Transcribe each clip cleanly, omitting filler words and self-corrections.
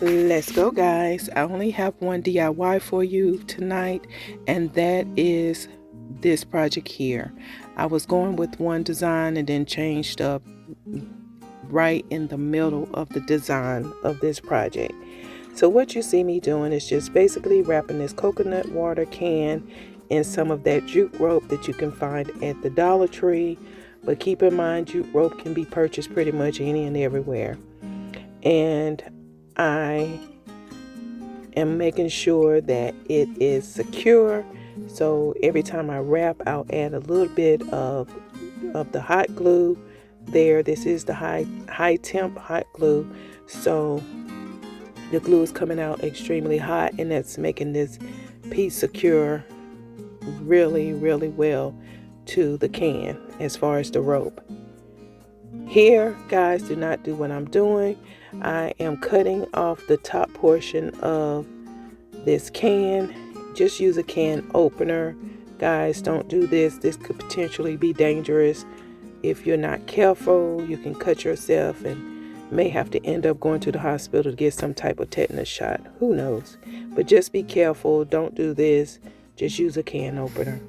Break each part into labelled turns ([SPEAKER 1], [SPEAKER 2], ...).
[SPEAKER 1] Let's go, guys. I only have one DIY for you tonight, and that is this project here. I was going with one design and then changed up right in the middle of the design of this project. So what you see me doing is just basically wrapping this coconut water can in some of that jute rope that you can find at the Dollar Tree. But keep in mind, jute rope can be purchased pretty much any and everywhere. And I am making sure that it is secure. So every time I wrap, I'll add a little bit of the hot glue there. This is the high temp hot glue. So the glue is coming out extremely hot, and that's making this piece secure really, really well to the can as far as the rope. Here, guys, do not do what I'm doing. I am cutting off the top portion of this can. Just use a can opener. Guys, don't do this. This could potentially be dangerous. If you're not careful, you can cut yourself and may have to end up going to the hospital to get some type of tetanus shot. Who knows? But just be careful. Don't do this. Just use a can opener.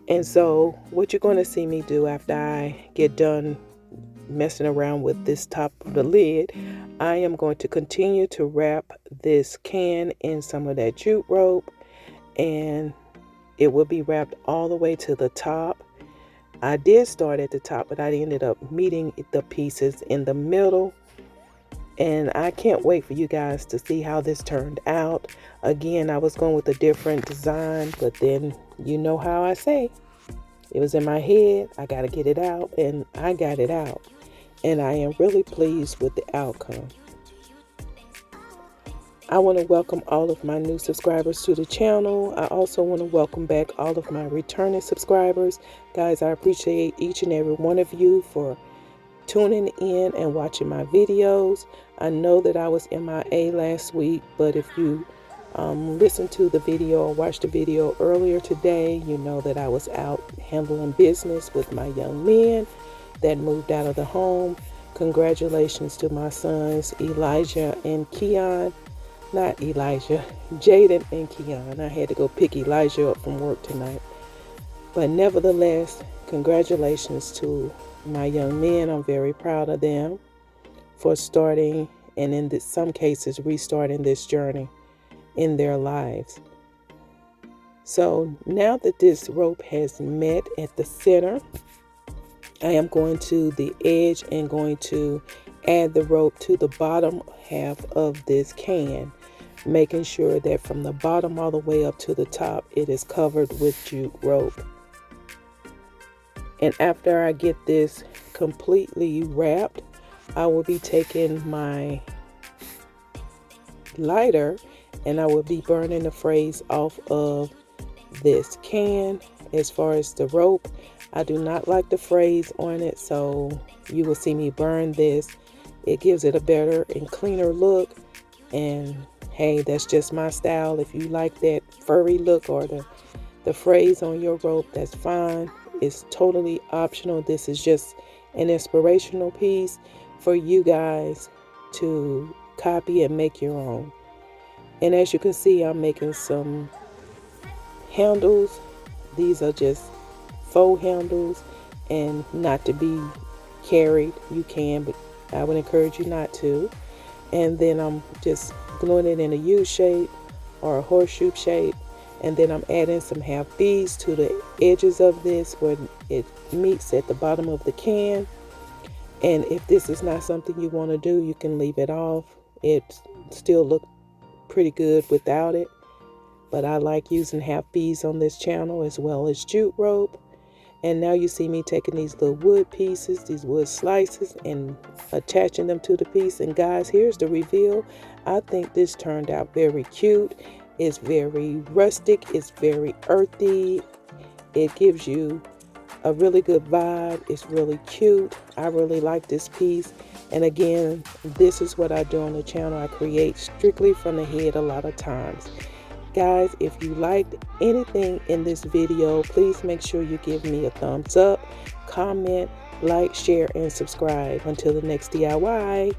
[SPEAKER 1] And so what you're going to see me do after I get done messing around with this top of the lid, I am going to continue to wrap this can in some of that jute rope, and it will be wrapped all the way to the top. I did start at the top, but I ended up meeting the pieces in the middle. And I can't wait for you guys to see how this turned out. Again, I was going with a different design, but then you know how I say. It was in my head. I got to get it out, and I got it out. And I am really pleased with the outcome. I want to welcome all of my new subscribers to the channel. I also want to welcome back all of my returning subscribers. Guys, I appreciate each and every one of you for tuning in and watching my videos. I know that I was MIA last week, but if you listened to the video or watched the video earlier today, you know that I was out handling business with my young men that moved out of the home. Congratulations to my sons, Elijah and Keon. Not Elijah, Jaden and Keon. I had to go pick Elijah up from work tonight. But nevertheless, congratulations to my young men. I'm very proud of them for starting, and in some cases restarting this journey in their lives. So now that this rope has met at the center, I am going to the edge and going to add the rope to the bottom half of this can, making sure that from the bottom all the way up to the top, it is covered with jute rope. And after I get this completely wrapped, I will be taking my lighter and I will be burning the frays off of this can. As far as the rope, I do not like the frays on it, so you will see me burn this. It gives it a better and cleaner look, and hey, that's just my style. If you like that furry look or the frays on your rope, that's fine. It's totally optional. This is just an inspirational piece for you guys to copy and make your own. And as you can see, I'm making some handles. These are just faux handles and not to be carried. You can, but I would encourage you not to. And then I'm just gluing it in a U shape or a horseshoe shape. And then I'm adding some half beads to the edges of this where it meets at the bottom of the can. And if this is not something you want to do, you can leave it off. It still looks pretty good without it. But I like using half beads on this channel as well as jute rope. And now you see me taking these little wood pieces, these wood slices, and attaching them to the piece. And guys, here's the reveal. I think this turned out very cute. It's very rustic. It's very earthy. It gives you a really good vibe. It's really cute. I really like this piece. And again, this is what I do on the channel. I create strictly from the head a lot of times. Guys, if you liked anything in this video, please make sure you give me a thumbs up, comment, like, share, and subscribe. Until the next DIY.